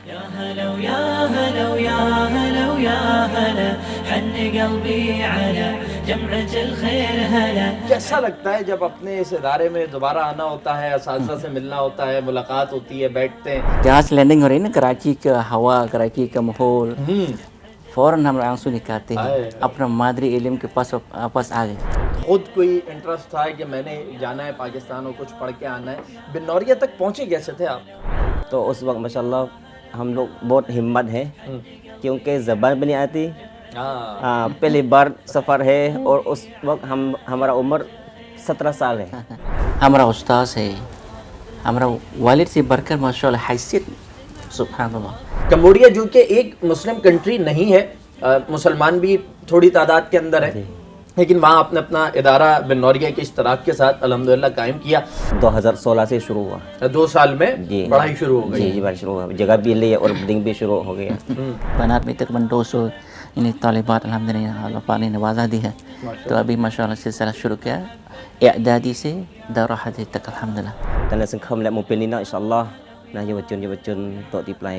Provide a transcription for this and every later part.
يا هلا ويا هلا ويا هلا ويا هلا حن قلبي على جمعة الخير هلا. کیسا لگتا ہے جب اپنے اس ادارے میں دوبارہ آنا ہوتا ہے، اساتذہ سے ملنا ہوتا ہے، ملاقات ہوتی ہے، بیٹھتے ہیں؟ جہاں سے لینڈنگ ہو رہی ہے نا، کراچی کا ہوا، کراچی کا ماحول، فوراً ہم آنسو نکالتے ہیں، اپنا مادری علم کے پاس واپس آ گئے. خود کوئی انٹرسٹ تھا کہ میں نے جانا ہے پاکستان اور کچھ پڑھ کے آنا ہے؟ بنوریہ تک پہنچے کیسے تھے آپ؟ تو اس وقت ماشاءاللہ ہم لوگ بہت ہمت ہے، کیونکہ زبان بھی نہیں آتی. پہلی بار سفر ہے، اور اس وقت ہمارا عمر 17 سال ہے. ہمارا استاذ ہے، ہمارا والد سے بڑھ کر ماشاء اللہ حیثیت، سبحان اللہ. کمبوڈیا جو کہ ایک مسلم کنٹری نہیں ہے، مسلمان بھی تھوڑی تعداد کے اندر ہے، لیکن وہاں آپ نے اپنا ادارہ بنوریہ کے اشتراک کے ساتھ الحمدللہ قائم کیا. 2016 سے شروع ہوا. 2 سال میں جی پڑھائی شروع ہو گئی. جی پڑھائی شروع ہوا، جگہ بھی لی اور بلڈنگ بھی شروع ہو گیا. بنات میں تقریباً 200 یعنی طالبات الحمدللہ اللہ پاک نے نوازا دی ہے. تو ابھی ماشاء اللہ سلسلہ شروع کیا اعدادی سے دورہ حدیث تک الحمدللہ. Karena sengkam lihat Mupelina insyaAllah nah je bacun untuk diplai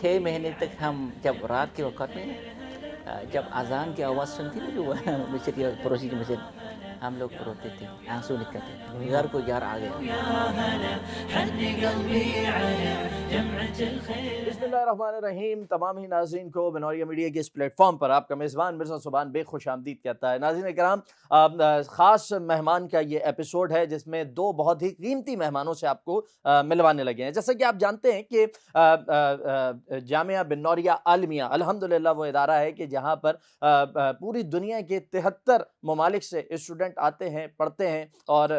6 مہینے تک ہم جب رات کے وقت میں جب اذان کی آواز سنتی نا، جو مسجد یا پڑوسی کی مسجد، ہم لوگ روتے تھے، آنسو نکلتے تھے، گھر کو یار آ گیا. بسم اللہ الرحمن الرحیم. تمام ہی ناظرین کو بنوریہ میڈیا کے اس پلیٹ فارم پر آپ کا میزبان مرزا سبحان بے خوش آمدید کہتا ہے. ناظرین کرام، خاص مہمان کا یہ ایپیسوڈ ہے جس میں 2 بہت ہی قیمتی مہمانوں سے آپ کو ملوانے لگے ہیں. جیسا کہ آپ جانتے ہیں کہ جامعہ بنوریہ عالمیہ الحمدللہ وہ ادارہ ہے کہ جہاں پر پوری دنیا کے 73 ممالک سے اسٹوڈنٹ آتے ہیں، پڑھتے ہیں، اور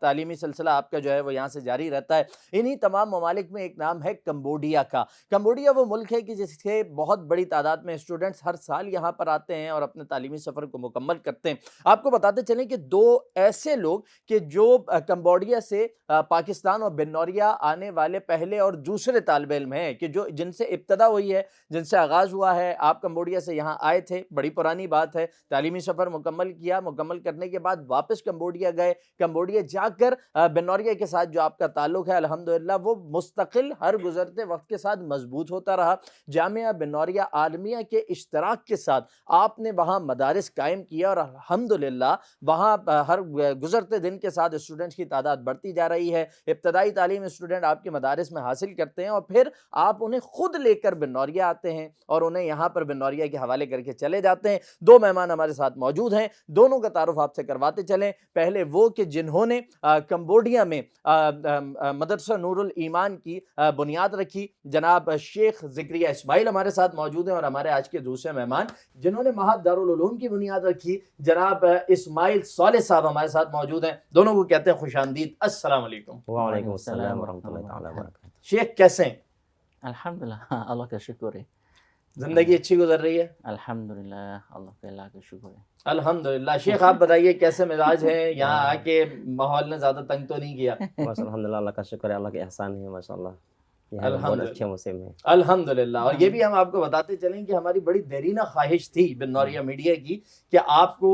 تعلیمی سلسلہ آپ کا جو ہے وہ یہاں سے جاری رہتا ہے. انہی تمام ممالک میں ایک نام ہے کمبوڈیا کا. کمبوڈیا وہ ملک ہے کہ جس کے بہت بڑی تعداد میں اسٹوڈنٹس ہر سال یہاں پر آتے ہیں اور اپنے تعلیمی سفر کو مکمل کرتے ہیں. آپ کو بتاتے چلیں کہ 2 ایسے لوگ کہ جو کمبوڈیا سے پاکستان اور بنوریہ آنے والے پہلے اور دوسرے طالب علم ہیں کہ جن سے ابتدا ہوئی ہے، جن سے آغاز ہوا ہے. آپ کمبوڈیا سے یہاں آئے تھے، بڑی پرانی بات ہے، تعلیمی سفر مکمل کیا، مکمل کرنے کے بعد واپس کمبوڈیا گئے. کمبوڈیا جا کر بنوریہ کے ساتھ جو آپ کا تعلق ہے الحمدللہ وہ مستقل ہر گزرتے وقت کے ساتھ مضبوط ہوتا رہا. جامعہ بنوریہ عالمیہ کے اشتراک کے ساتھ آپ نے وہاں مدارس قائم کیا، اور الحمدللہ وہاں ہر گزرتے دن کے ساتھ اسٹوڈنٹس کی تعداد بڑھتی جا رہی ہے. ابتدائی تعلیم اسٹوڈنٹ آپ کے مدارس میں حاصل کرتے ہیں، اور پھر آپ انہیں خود لے کر بنوریہ آتے ہیں اور انہیں یہاں پر بنوریہ کے حوالے کر کے چلے جاتے ہیں. 2 مہمان ہمارے ساتھ موجود ہیں، دونوں کا تعارف آپ سے کرواتے چلیں. پہلے وہ کہ جنہوں نے کمبوڈیا میں مدرسہ نور الایمان کی بنیاد رکھی، جناب شیخ زکریا اسماعیل ہمارے ساتھ موجود ہیں. اور ہمارے آج کے دوسرے مہمان جنہوں نے معہد دارالعلوم کی بنیاد رکھی، جناب اسماعیل صالح صاحب ہمارے ساتھ موجود ہیں. دونوں کو کہتے ہیں خوش آمدید. السلام علیکم. وعلیکم السلام ورحمۃ اللہ تعالیٰ وبرکاتہ. شیخ کیسے ہیں؟ الحمدللہ اللہ کا شکر ہے، زندگی اچھی گزر رہی ہے؟ الحمدللہ اللہ کا شکر ہے. الحمدللہ. شیخ آپ بتائیے کیسے مزاج ہیں؟ یہاں آ کے ماحول نے زیادہ تنگ تو نہیں کیا؟ بس الحمدللہ اللہ کا شکر ہے، اللہ کے احسان ہے ماشاءاللہ. بہت اچھے موسم ہے الحمدللہ. اور یہ بھی ہم آپ کو بتاتے چلیں کہ ہماری بڑی دیرینہ خواہش تھی بنوریہ میڈیا کی کہ آپ کو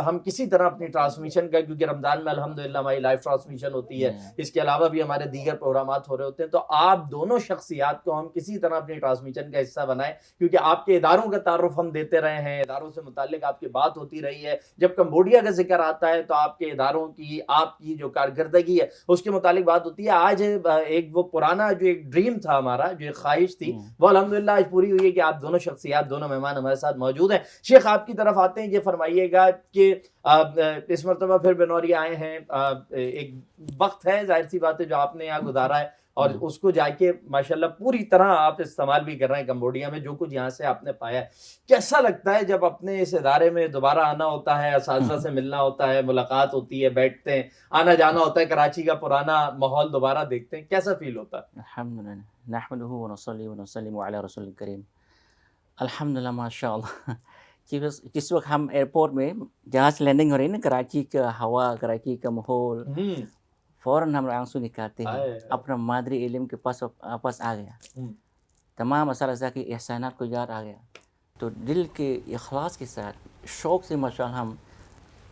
ہم کسی طرح اپنی ٹرانسمیشن کا، کیونکہ رمضان میں الحمدللہ ہماری لائیو ٹرانسمیشن ہوتی ہے، اس کے علاوہ بھی ہمارے دیگر پروگرامات ہو رہے ہوتے ہیں، تو آپ دونوں شخصیات کو ہم کسی طرح اپنی ٹرانسمیشن کا حصہ بنائیں، کیونکہ آپ کے اداروں کا تعارف ہم دیتے رہے ہیں، اداروں سے متعلق آپ کی بات ہوتی رہی ہے. جب کمبوڈیا کا ذکر آتا ہے تو آپ کے اداروں کی، آپ کی جو کارکردگی ہے اس کے متعلق بات ہوتی ہے. آج ایک وہ پرانا جو ایک ڈریم تھا ہمارا، جو ایک خواہش تھی، وہ الحمدللہ آج پوری ہوئی ہے کہ آپ دونوں شخصیات، دونوں مہمان ہمارے ساتھ موجود ہیں. شیخ آپ کی طرف آتے ہیں، یہ فرمائیے گا کہ اس مرتبہ پھر بنوریہ آئے ہیں، ایک وقت ہے ظاہر سی بات ہے جو آپ نے یہاں گزارا ہے، اور اس کو جا کے ماشاءاللہ پوری طرح آپ استعمال بھی کر رہے ہیں کمبوڈیا میں، جو کچھ یہاں سے آپ نے پایا ہے. کیسا لگتا ہے جب اپنے اس ادارے میں دوبارہ آنا ہوتا ہے، اساتذہ سے ملنا ہوتا ہے، ملاقات ہوتی ہے، بیٹھتے ہیں، آنا جانا ہوتا ہے، کراچی کا پرانا ماحول دوبارہ دیکھتے ہیں، کیسا فیل ہوتا ہے؟ الحمدللہ نحمده ونصلي ونسلم على رسول الکریم. الحمدللہ ماشاء اللہ. کس وقت ہم ایئرپورٹ میں جہاں سے لینڈنگ ہو رہی ہے نا، کراچی کا ہوا، کراچی کا ماحول، فوراً ہم آنسو نکالتے ہیں، اپنا مادری علم کے پاس واپس آ گیا، تمام اساتذہ کے احسانات کو یاد آ گیا. تو دل کے اخلاص کے ساتھ، شوق سے ماشاء اللہ ہم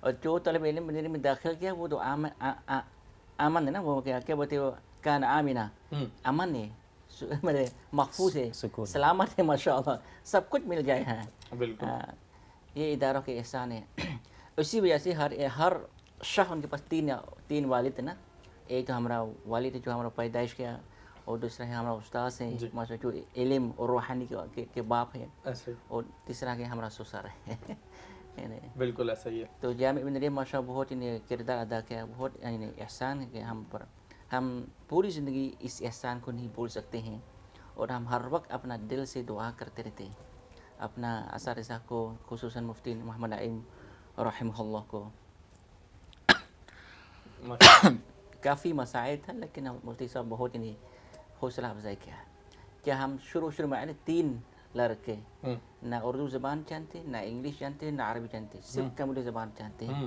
اور جو طالب علم مدینہ میں داخل کیا وہ تو امن ہے نا, وہ کیا بولتے ہیں, کان آمینہ, امن ہے, محفوظ ہے, سلامت ہے, ماشاء اللہ, سب کچھ مل جائے ہیں. بالکل یہ اداروں کے احسان ہے. اسی وجہ سے ہر شخص ان کے پاس تین والد ہیں نا. ایک تو ہمارا والد ہے جو ہمارا پیدائش کیا, اور دوسرا ہے ہمارا استاذ ہیں ماشاء اللہ جو علم اور روحانی کے باپ ہیں, اور تیسرا کہ ہمارا سسر ہے. بالکل ایسا ہی ہے. تو جامعہ ابن رحیم ماشاء اللہ بہت کردار ادا کیا, بہت احسان ہے کہ ہم پر, ہم پوری زندگی اس احسان کو نہیں بھول سکتے ہیں, اور ہم ہر وقت اپنا دل سے دعا کرتے رہتے ہیں اپنا اساتذہ کو, خصوصاً مفتی محمد نعیم رحمہ اللہ کو. کافی مسائل تھا لیکن مفتی صاحب بہت حوصلہ افزائی کیا کہ ہم شروع میں آئے 3 لڑکے, نہ اردو زبان جانتے, نہ انگلش جانتے, نہ عربی جانتے, صرف کمیونٹی زبان جانتے ہیں.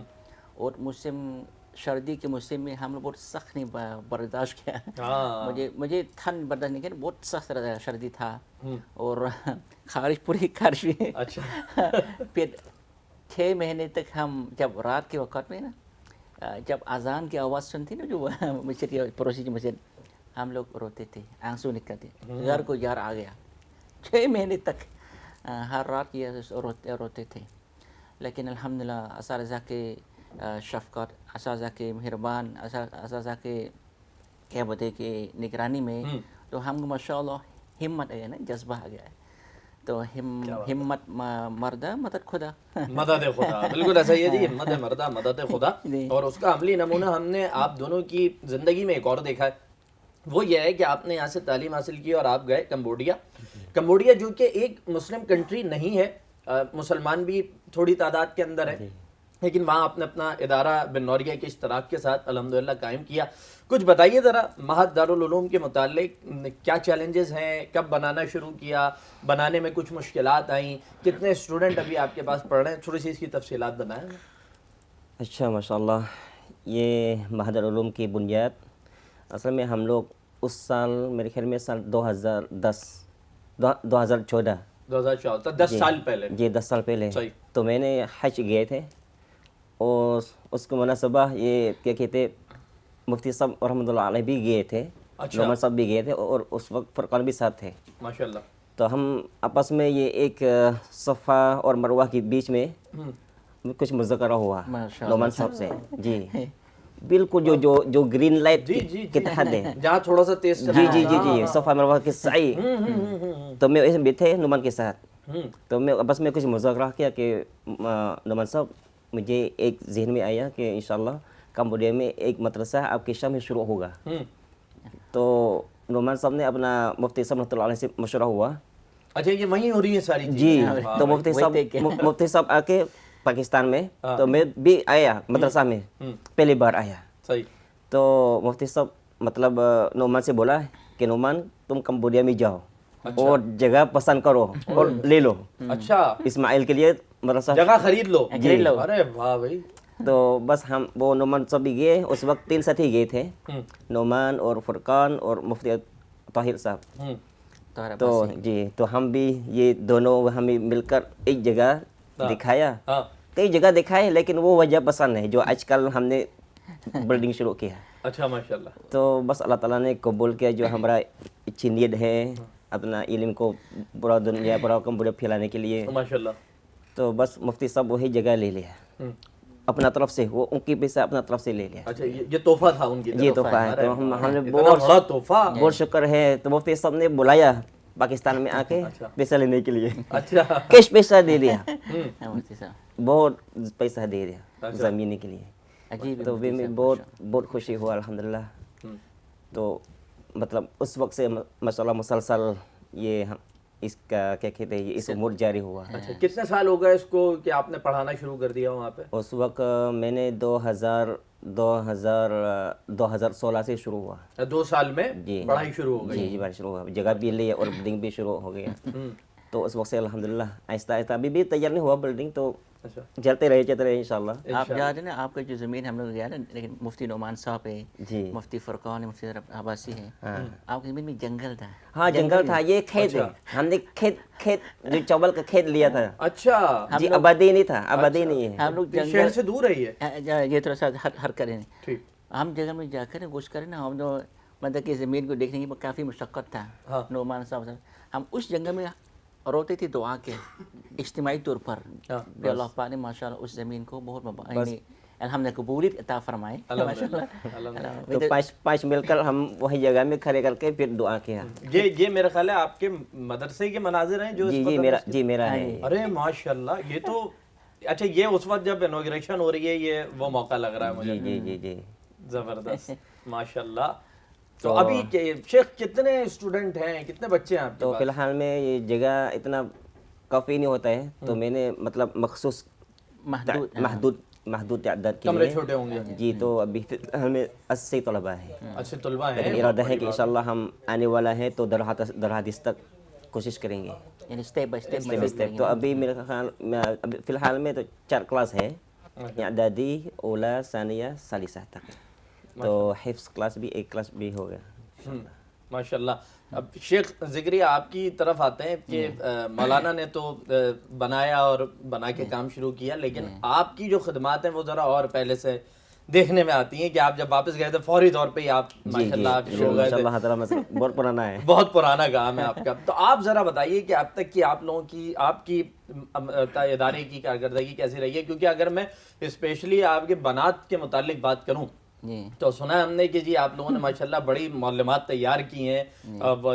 اور موسم سردی کے موسم میں ہم لوگ بہت سخت نہیں برداشت کیا. مجھے ٹھنڈ برداشت نہیں کیا, بہت سخت سردی تھا, اور خارش پوری خارش بھی. پھر 6 مہینے تک ہم جب رات کے وقت میں نا, جب اذان کی آواز سنتی نا, جو مسجد کی پڑوسی کی مسجد, ہم لوگ روتے تھے, آنسو نکلتے, گھر کو یار آ گیا. 6 مہینے تک ہر رات یہ روتے تھے. لیکن الحمدللہ اساتذہ کے شفقت, اساتذہ کے مہربان, اساتذہ کے کیا بولتے کہ نگرانی میں, تو ہم کو ماشاء اللہ ہمت آ گیا نا, جذبہ آ گیا ہے. تو ہمت مردہ مدد خدا. مدد خدا, بالکل ایسا ہی ہے جی, ہمت مردہ مدد خدا. اور اس کا عملی نمونہ ہم نے آپ دونوں کی زندگی میں ایک اور دیکھا ہے, وہ یہ ہے کہ آپ نے یہاں سے تعلیم حاصل کی اور آپ گئے کمبوڈیا جو کہ ایک مسلم کنٹری نہیں ہے, مسلمان بھی تھوڑی تعداد کے اندر ہے, لیکن وہاں آپ نے اپنا ادارہ بن نوریہ کے اشتراک کے ساتھ الحمدللہ قائم کیا. کچھ بتائیے ذرا معہد دارالعلوم کے متعلق, کیا چیلنجز ہیں, کب بنانا شروع کیا, بنانے میں کچھ مشکلات آئیں, کتنے اسٹوڈنٹ ابھی آپ کے پاس پڑھ رہے ہیں, تھوڑی سی اس کی تفصیلات بتائیں. اچھا ماشاء اللہ, یہ معہد دارالعلوم کی بنیاد اصل میں ہم لوگ اس سال میرے خیال میں سال 2014 10 سال پہلے. جی 10 سال پہلے. تو میں نے حج گئے تھے, اور اس کو مناسبہ یہ کیا کہتے مفتی صاحب رحمۃ اللہ علیہ بھی گئے تھے, نعمان صاحب بھی گئے تھے, اور اس وقت فرقان بھی ساتھ تھے ماشاءاللہ. تو ہم آپس میں یہ ایک صفا اور مروہ کے بیچ میں کچھ مذاکرہ ہوا نعمان صاحب سے. جی بالکل جو گرین لائٹ کے تحت ہے, جہاں تھوڑا سا تیز جی جی جی جی صفا مروہ کے سعی. تو میں اس میں تھے نعمان کے ساتھ, تو میں بس میں کچھ مذاکرہ کیا کہ نعمان صاحب مجھے ایک ذہن میں آیا کہ انشاءاللہ کمبوڈیا میں ایک مدرسہ آپ کے شام میں شروع ہوگا. تو نعمان صاحب نے اپنا مفتی صاحب رحمۃ اللہ علیہ سے مشورہ ہوا. اچھا یہ وہیں ہو رہی ہے ساری چیزیں. جی تو مفتی صاحب آ کے پاکستان میں, تو میں بھی آیا مدرسہ میں, پہلی بار آیا. صحیح. تو مفتی صاحب مطلب نعمان سے بولا کہ نعمان تم کمبوڈیا میں جاؤ اور جگہ پسند کرو اور لے لو. اچھا اسماعیل کے لیے مدرسہ جگہ خرید لو. ارے واہ بھائی. تو بس ہم وہ نعمان صاحب بھی گئے, اس وقت 3 ساتھی گئے تھے, نعمان اور فرقان اور مفتی طاہر صاحب. تو جی تو ہم بھی یہ دونوں ہمیں مل کر ایک جگہ دکھایا, کئی جگہ دکھائے, لیکن وہ وجہ پسند ہے جو آج کل ہم نے بلڈنگ شروع کیا. اچھا ماشاءاللہ. تو بس اللہ تعالیٰ نے قبول کیا جو ہمارا اچھی نیت ہے اپنا علم کو پورا دنیا پورا کمبوڈیا پھیلانے کے لیے. ماشاءاللہ. تو بس مفتی صاحب وہی جگہ لے لیا اپنا طرف سے, وہ ان کی پیسہ اپنا طرف سے لے لیا. اچھا یہ تحفہ تھا ان کی طرف. یہ تحفہ ہے. تو ہم نے بہت تحفہ, بہت شکر ہے. تو مفتی صاحب نے بلایا پاکستان میں آ کے پیسہ لینے کے لیے. اچھا کیش پیسہ دے دیا, بہت پیسہ دے دیا زمین کے لیے. تو بھی میں بہت خوشی ہوا الحمدللہ. تو مطلب اس وقت سے ماشاء اللہ مسلسل یہ اس کا کیا کہتے ہیں اس امور جاری ہوا. اچھا کتنے سال ہو گئے اس کو کہ آپ نے پڑھانا شروع کر دیا وہاں پہ؟ اس وقت میں نے 2016 سے شروع ہوا. 2 سال میں پڑھائی شروع ہو گئی. جی پڑھائی شروع ہوا, جگہ بھی لی اور بلڈنگ بھی شروع ہو گیا. تو اس وقت سے الحمدللہ آہستہ آہستہ ابھی بھی تیار نہیں ہوا بلڈنگ, تو اچھا چلتے رہے انشاءاللہ. آپ یاد ہے نا آپ کا جو زمین ہم لوگ گیا نا, لیکن مفتی نعمان صاحب ہے, جی مفتی فرقان ہے, مفتی عباسی ہے, آپ کی زمین میں جنگل تھا. ہاں جنگل تھا, یہ کھیت ہے, ہم نے کھیت جو چاول کا کھیت لیا تھا. اچھا جی آبادی نہیں تھا, آبادی نہیں ہے. ہم لوگ شہر جنگل سے دور ہے یہ؟ یہ تھوڑا سا ہر کریں, ٹھیک. ہم جگہ میں جا کر گوشت کریں نا, ہم جو مطلب کہ زمین کو دیکھنے کی کافی مشقت تھا. نعمان صاحب ہم اس جنگل میں روتے تھے دعا کے اجتماعی طور پر, کہ اللہ پاک نے ماشاء اللہ اس زمین کو بہت الحمد قبولیت عطا فرمائے ماشاء اللہ. تو پانچ مل کر ہم وہی جگہ میں کھڑے کر کے پھر دعا کیا. یہ میرا خیال ہے آپ کے مدرسے کے مناظر ہیں جو جی میرا ہے. ارے ماشاءاللہ, یہ تو اچھا, یہ اس وقت جب انوگریشن ہو رہی ہے, یہ وہ موقع لگ رہا ہے مجھے. جی زبردست ماشاءاللہ. تو ابھی شیخ کتنے اسٹوڈنٹ ہیں, کتنے بچے ہیں آپ کے تو پاس؟ فی الحال میں یہ جگہ اتنا کافی نہیں ہوتا ہے, تو میں نے مطلب مخصوص محدود تعداد کے کمرے لیے. چھوٹے ہوں گے. جی تو ابھی فی الحال میں 80 طلبہ ہیں. اچھے طلبہ ہیں, لیکن ارادہ ہے کہ انشاءاللہ ہم آنے والا ہے تو در حدیث تک کوشش کریں گے یعنی اسٹیپ بائی اسٹیپ. تو ابھی میرے خیال فی الحال میں تو 4 کلاس ہے, اعدادی, اولا, ثانیہ, ثالثہ تک. تو حفظ کلاس بھی 1 کلاس بھی ہو گیا ماشاءاللہ. اب شیخ زکریا آپ کی طرف آتے ہیں کہ مولانا نے تو بنایا اور بنا کے کام شروع کیا, لیکن آپ کی جو خدمات ہیں وہ ذرا اور پہلے سے دیکھنے میں آتی ہیں کہ آپ جب واپس گئے تھے فوری طور پہ ہی آپ ماشاءاللہ آپ شروع گئے تھے. بہت پرانا ہے, بہت پرانا کام ہے آپ کا. تو آپ ذرا بتائیے کہ اب تک کی آپ لوگوں کی, آپ کی ادارے کی کارکردگی کیسی رہی ہے, کیونکہ اگر میں اسپیشلی آپ کے بنات کے متعلق بات کروں تو سنا ہے ہم نے کہ جی آپ لوگوں نے ماشاءاللہ بڑی معلومات تیار کی ہیں,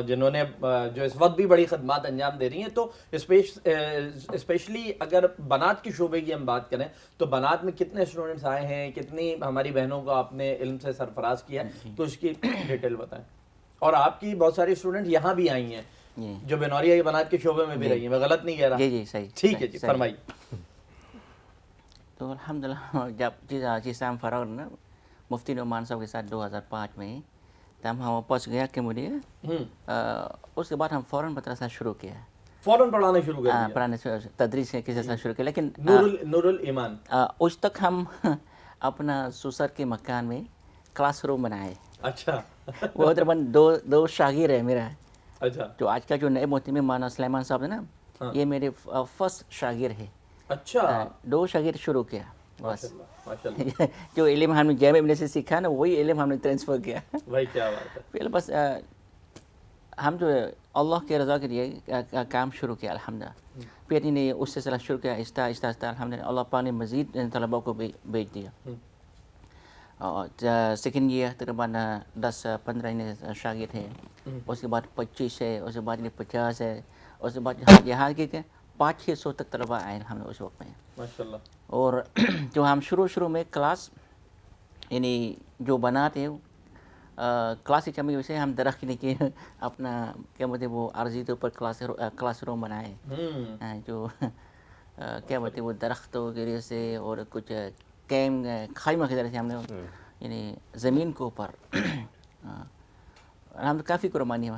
جنہوں نے جو اس وقت بھی بڑی خدمات انجام دے رہی ہیں. تو اسپیشلی اگر بنات کی شعبے کی ہم بات کریں تو بنات میں کتنے اسٹوڈنٹس آئے ہیں, کتنی ہماری بہنوں کو آپ نے علم سے سرفراز کیا, تو اس کی ڈیٹیل بتائیں. اور آپ کی بہت ساری اسٹوڈنٹ یہاں بھی آئی ہیں جو بنوریا کی بنات کے شعبے میں بھی رہی ہیں, میں غلط نہیں کہہ رہا؟ جی صحیح, ٹھیک ہے جی, فرمائیے. تو الحمدللہ جب جیسے ہم فراغ نا مفتی نعمان صاحب کے ساتھ 2005 میں, تب ہم واپس گیا کہ مجھے اس کے بعد ہم فوراً مدرسہ شروع کیا, فوراً پڑھانا شروع کر دیا, پڑھانے تدریس کسی طرح شروع کیا. لیکن نور الایمان اس تک ہم اپنا سسر کے مکان میں کلاس روم بنائے. اچھا, وہ تقریباً 2 شاگرد ہے میرا. اچھا, جو آج کا جو نئے محتمم مولانا سلیمان صاحب ہے نا, یہ میرے فرسٹ شاگرد ہے. اچھا, 2 شاگرد شروع کیا بس. ماشاءاللہ. جو علم ہم نے جامعہ ملیہ سے سیکھا نا, وہی علم ہم نے ٹرانسفر کیا. بھائی کیا بات ہے. پھر بس ہم جو اللہ کے رضا کے لیے کام شروع کیا الحمدللہ. پھر انہیں اس سلسلہ شروع کیا آہستہ آہستہ الحمدللہ. اللہ پاک نے مزید طلباء کو بھیج دیا. اور سیکنڈ ایئر تقریباً 10-15 شاگرد ہیں, اس کے بعد 25 ہے, اس کے بعد 50 ہے, اس کے بعد یہاں کے 500-600 تک طلباء آئے ہم نے اس وقت میں ماشاءاللہ. اور جو ہم شروع میں کلاس یعنی جو بناتے ہیں کلاس کی کمی وجہ سے ہم درخت کے اپنا کیا بولتے ہیں وہ عارضی طور پر کلاس روم بنائے, جو کیا بولتے ہیں وہ درختوں کے وجہ سے اور کچھ خیمہ کی طرح سے ہم نے یعنی زمین کے اوپر ہم کافی قربانی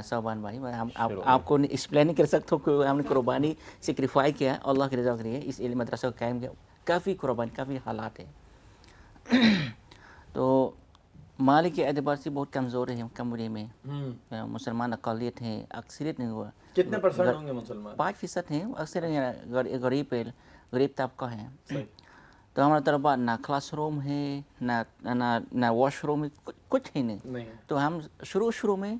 صوبان بھائی, آپ کو ایکسپلین نہیں کر سکتا کہ ہم نے قربانی سیکریفائی کیا اللہ کے رضا کے لیے, اس علم مدرسہ کو قائم کیا. کافی قربانی, کافی حالات ہیں. تو مال کے اعتبار سے بہت کمزور ہیں کمرے میں, مسلمان اقلیت ہیں, اکثریت نہیں ہوا. کتنے پرسنٹ ہوں گے مسلمان؟ 5% ہیں, اکثر غریب طبقہ ہیں. تو ہمارا طلبا نہ کلاس روم ہے, نہ واش روم ہے, کچھ ہی نہیں. تو ہم شروع میں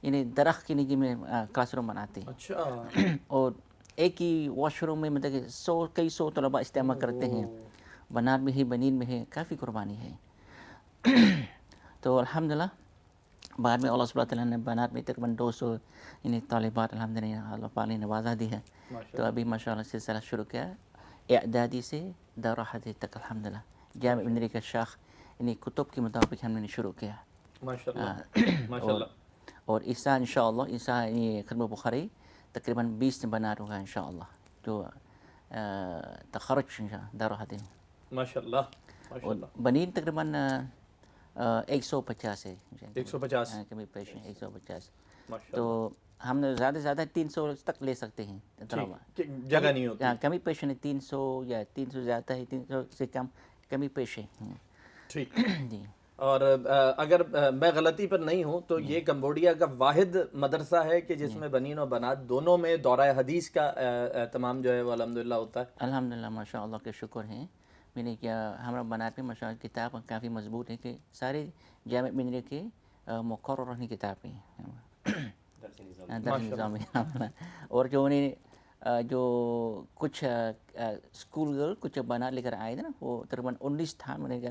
یعنی درخت کی نگی میں کلاس روم بناتے ہیں. اچھا, اور ایک ہی واش روم میں مطلب کہ کئی سو طلبا استعمال کرتے ہیں. بنات میں ہے, بنین میں ہے, کافی قربانی ہے. تو الحمدللہ بعد میں اللہ سبحانہ تعالیٰ نے بنات میں تقریباً 200 یعنی طالبات الحمدللہ اللہ پاک نے نوازا دی ہے. تو ابھی ماشاءاللہ سلسلہ شروع کیا اعدادی سے دورہ حدیث تک الحمدللہ. جامعہ ابن علی کا شاخ یعنی کتب کے مطابق ہم نے شروع کیا ماشاءاللہ. اور عیسیٰ انشاءاللہ عیسیٰ یعنی ختم بخاری تقریباً 20 بنات ہوگا انشاءاللہ, جو تخرج دورہ حدیث ماشاءاللہ. اور بنین تقریباً 150 ہے, 150 150. تو ہم زیادہ سے زیادہ 300 تک لے سکتے ہیں طلبا. جگہ نہیں ہوتی. کمی پیش ہے 300 یا 300 زیادہ ہے 300 سے کم کمی پیش ہے. ٹھیک. جی. اور اگر میں غلطی پر نہیں ہوں تو یہ کمبوڈیا کا واحد مدرسہ ہے کہ جس میں بنین و بنات دونوں میں دورہ حدیث کا اہتمام جو ہے وہ الحمدللہ ہوتا ہے. الحمدللہ ماشاء اللہ کے شکر ہیں. میں نے کیا ہمارا بنات میں ماشاء اللہ کتاب کافی مضبوط ہے کہ سارے جامع ملنے کے مقرر رہنے کتاب ہیں درس نظام میں. اور جو انہیں جو کچھ اسکول گرل کچھ بنات لے کر آئے تھے نا وہ تقریباً 19 تھا. میں نے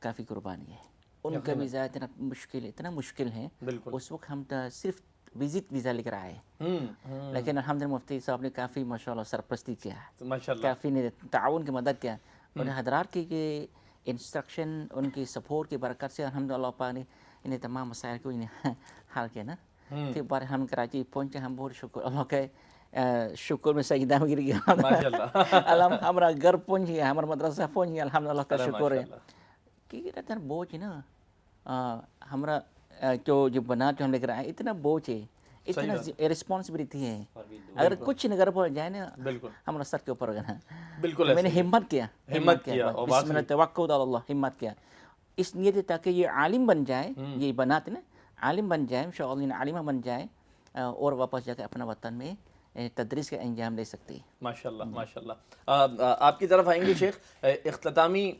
کافی قربانی ہے. ان کا ویزا اتنا مشکل ہے. اس وقت ہم صرف وزٹ ویزا لے کر آئے لیکن الحمدللہ مفتی صاحب نے کافی ماشاء اللہ سرپرستی کیا, کافی نے تعاون کی مدد کیا. اور حضرات کی یہ انسٹرکشن ان کی سپورٹ کی برکت سے الحمدللہ پاک نے انہیں تمام مسائل کو انہیں حل کیا نا. پھر بار ہم کراچی پہنچے, ہم بہت شکر اللہ کے شکر میں سجدہ میں گر گیا. ہمارا گھر پہنچ گیا, ہمارا مدرسہ پہنچ گیا, الحمدللہ کا شکر ہے. کہ رہتا ہے بوجھ نا ہمارا جو بنا جو ہم لے کر آئے اتنا بوجھ ہے, اتنا رسپانسبلٹی ہے. اگر کچھ نگر پر جائے نا ہمارا سر کے اوپر گنا. بالکل میں نے ہمت کیا بسم اللہ توکل علی اللہ, ہمت کیا اس نیت تاکہ یہ عالم بن جائے, یہ بنات نا عالم بن جائے انشاءاللہ, عالمہ بن جائے اور واپس جا کے اپنا وطن میں تدریس کا انجام دے سکتے ہیں. ماشاءاللہ ماشاءاللہ. آپ کی طرف آئیں گے شیخ. اختتامی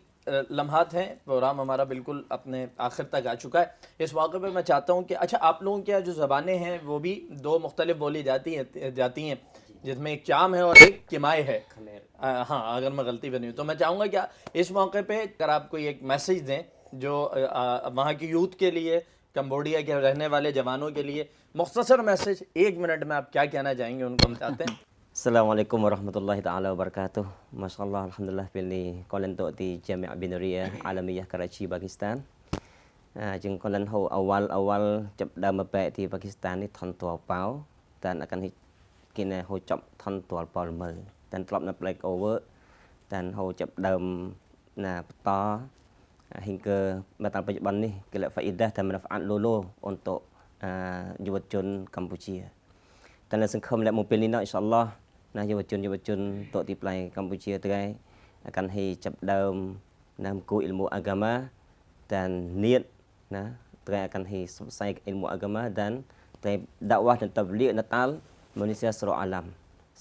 لمحات ہیں, پروگرام ہمارا بالکل اپنے آخر تک آ چکا ہے. اس واقعے پہ میں چاہتا ہوں کہ اچھا آپ لوگوں کے جو زبانیں ہیں وہ بھی دو مختلف بولی جاتی ہیں جس میں ایک چام ہے اور ایک کمائے ہے. ہاں اگر میں غلطی پہ نہیں ہوں تو میں چاہوں گا کہ اس موقع پہ اگر آپ کوئی ایک میسیج دیں جو وہاں کی یوتھ کے لیے, کمبوڈیا کے رہنے والے جوانوں کے لیے, مختصر میسیج 1 منٹ میں آپ کیا کہنا چاہیں گے ان کو ہم چاہتے ہیں. Assalamualaikum warahmatullahi taala wabarakatuh. Masya-Allah, alhamdulillah pilih kolen tok di Jami' Binuriyah Alamiyah Karachi Pakistan. Jeung kolen ho awalចាប់ដើមមកបែកទីប៉ាគីស្ថាននេះថនតលប៉ោតែអកាន់គេណែហូចាប់ថនតលប៉ោល្មើតែធ្លាប់នៅ Black Over តែហូចាប់ដើមណាបន្តhingga មកដល់បច្ចុប្បន្ននេះគេលក្ខ faedah តែ manfaat lolo untuk យុវជនកម្ពុជាតែនៅសង្ឃឹមលក្ខមកពេលនេះណាអ៊ីនសាអល់ឡោះណាយុវជនតកទីប្លែកម្ពុជាត្រែកាន់ហីចាប់ដើមណាមគូអ៊ីលមូអាហ្កាម៉ាតែនៀតណាត្រែកាន់ហីផ្សាយអ៊ីលមូអាហ្កាម៉ាdan តែដាក់វ៉ាស់ទៅលៀកនៅតាល់Malaysia seluruh alam.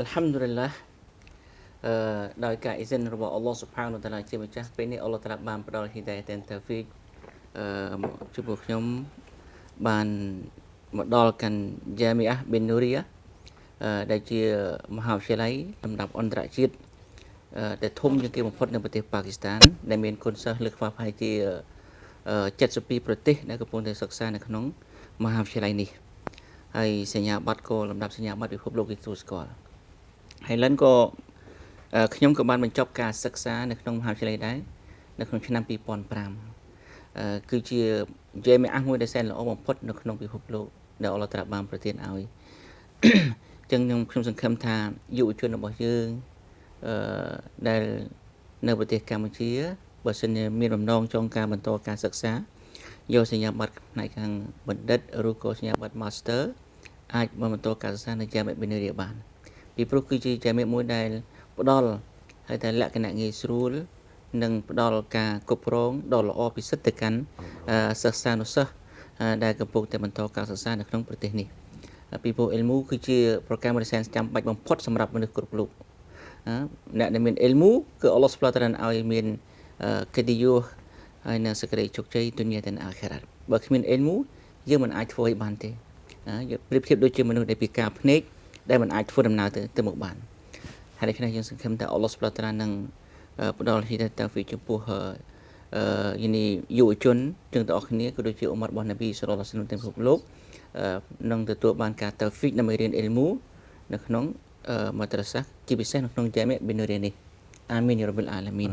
Alhamdulillah ដោយការអ៊ីសិនរបស់អល់ឡោះស៊ុបហានវតាឡាជាម្ចាស់ពេលនេះអល់ឡោះតាឡាបានផ្ដល់ហ៊ីដាយតានតាហ្វីកចំពោះខ្ញុំបានមកដល់កាន់ជាមីអាប៊ីននូរីយ៉ាដែលជាមហាវិទ្យាល័យលំដាប់អន្តរជាតិដែលធំជាងគេបំផុតនៅប្រទេសប៉ាគីស្ថានដែលមានគុណសិស្សលើកខ្វះប្រហែលជា72ប្រទេសដែលកំពុងតែសិក្សានៅក្នុងមហាវិទ្យាល័យនេះហើយសញ្ញាបត្រក៏លំដាប់សញ្ញាបត្រពិភពលោកគេទទួលស្គាល់ហើយលិនក៏ខ្ញុំក៏បានបញ្ចប់ការសិក្សានៅក្នុងមហាវិទ្យាល័យដែរនៅក្នុងឆ្នាំ2005គឺជាជាមីអាមួយដែលសែនល្អបំផុតនៅក្នុងពិភពលោកដែលអល់ឡោះតាអាឡាបានប្រទានឲ្យចឹងខ្ញុំសង្ឃឹមថាយុវជនរបស់យើងដែលនៅប្រទេសកម្ពុជាបើសិនជាមានបំណងចង់ការបន្តការសិក្សាយកសញ្ញាបត្រផ្នែកខាងបណ្ឌិតឬក៏សញ្ញាបត្រ Master អាចបន្តការសិក្សានៅជាមីប៊ីនូរីយ៉ាបានពីព្រោះគឺជាជាមីមួយដែលផ្ដល់ហើយតែលក្ខណៈងាយស្រួលនិងផ្ដល់ការគ្រប់គ្រងដ៏ល្អពិសិដ្ឋទៅកាន់សិស្សានុសិស្សដែលកំពុងតែបន្តការសិក្សានៅក្នុងប្រទេសនេះពីព្រោះអ៊ីលមូគឺជាប្រការមួយដែលចាំបាច់បំផុតសម្រាប់មនុស្សគ្រប់រូបអ្នកដែលមានអ៊ីលមូគឺអល់ឡោះស៊ុបហានវតាអាឡាឲ្យមានកិត្តិយសហើយនៅសេចក្តីជោគជ័យទុនយ៉ាទាំងអាខិរ៉ាត់បើគ្មានអ៊ីលមូយើងមិនអាចធ្វើឲ្យបានទេយើងប្រៀបធៀបដូចជាមនុស្សដែលពិការភ្នែកដែលមិនអាចធ្វើដំណើរទៅមុខបានហើយដូច្នេះយើងសង្ឃឹមថាអល់ឡោះស៊ុបហានវតាអាឡានឹងផ្ដល់ហ៊ីដាយតាហ្វីចំពោះ យានីយុវជនទាំងទាំងអស់គ្នាក៏ដូចជាអ៊ុមាត់របស់នប៊ីសល្លឡោះអាឡៃហ៊ីវសល្លមទាំងពិភពលោកនឹងទទួលបានការតៅហ្វីកដើម្បីរៀនអ៊ីលមូនៅក្នុងមាត្រាសាជាពិសេសនៅក្នុងជាមីប៊ីនូរីនេះអាមីនយ៉ារ៉ាប៊ីលអាឡាមីន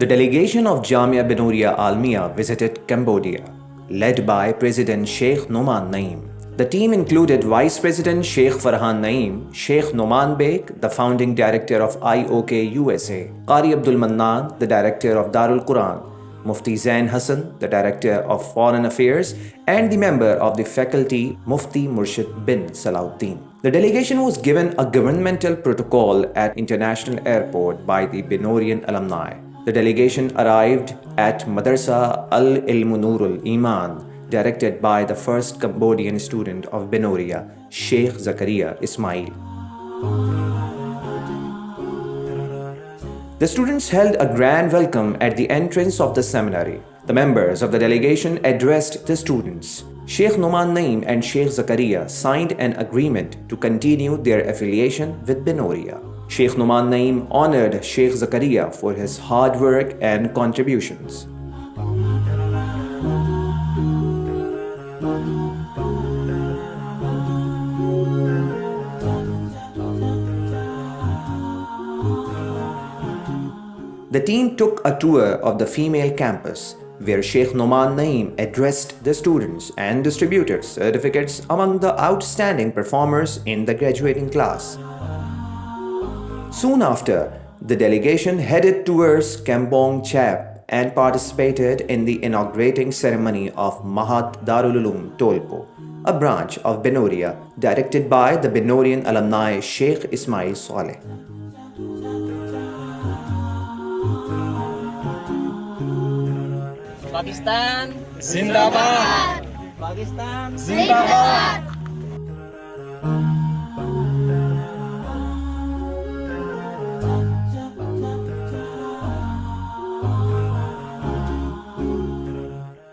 The delegation of Jamia Binoria Almiya visited Cambodia, led by President Sheikh Noman Naim. The team included Vice President Sheikh Farhan Naim, Sheikh Noman Beg, the founding director of IOK USA, Qari Abdul Mannan, the director of Darul Quran, Mufti Zain Hassan, the director of Foreign Affairs, and the member of the faculty Mufti Murshid bin Salahuddin. The delegation was given a governmental protocol at International Airport by the Binorian alumni. The delegation arrived at Madrasa Al-Ilm Nurul Iman, directed by the first Cambodian student of Binoria, Sheikh Zakaria Ismail. The students held a grand welcome at the entrance of the seminary. The members of the delegation addressed the students. Sheikh Noman Naim and Sheikh Zakaria signed an agreement to continue their affiliation with Binoria. Sheikh Noman Naim honored Sheikh Zakaria for his hard work and contributions. The team took a tour of the female campus, where Sheikh Noman Naim addressed the students and distributed certificates among the outstanding performers in the graduating class. Soon after, the delegation headed towards Kampong Chap and participated in the inaugurating ceremony of Mahat Darul Uloom Tolpo, a branch of Binoria directed by the Binorian alumni Sheikh Ismail Saleh. Pakistan Zindabad! Pakistan Zindabad!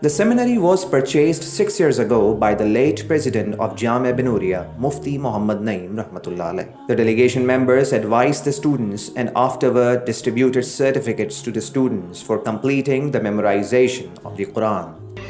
The seminary was purchased 6 years ago by the late president of Jamia Binoria, Mufti Muhammad Naim Rahmatullah Alayh. The delegation members advised the students and afterward distributed certificates to the students for completing the memorization of the Quran.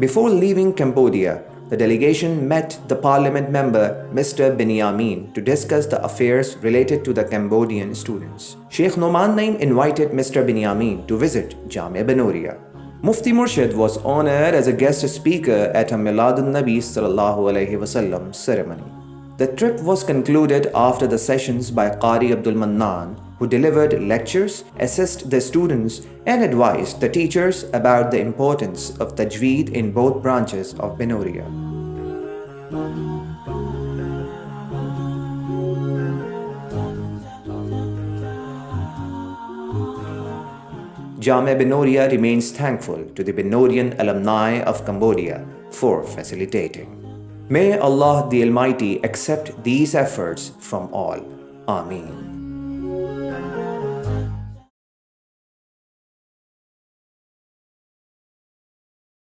Before leaving Cambodia, The delegation met the parliament member Mr. Binyamin to discuss the affairs related to the Cambodian students. Sheikh Noman Naim invited Mr. Binyamin to visit Jamia Benoria. Mufti Murshid was honored as a guest speaker at a Miladun Nabi sallallahu alaihi wasallam ceremony. The trip was concluded after the sessions by Qari Abdul Mannan, who delivered lectures, assessed the students, and advised the teachers about the importance of tajweed in both branches of Benoria. Jamia Benoria remains thankful to the Benorian alumni of Cambodia for facilitating. May Allah the Almighty accept these efforts from all. Ameen.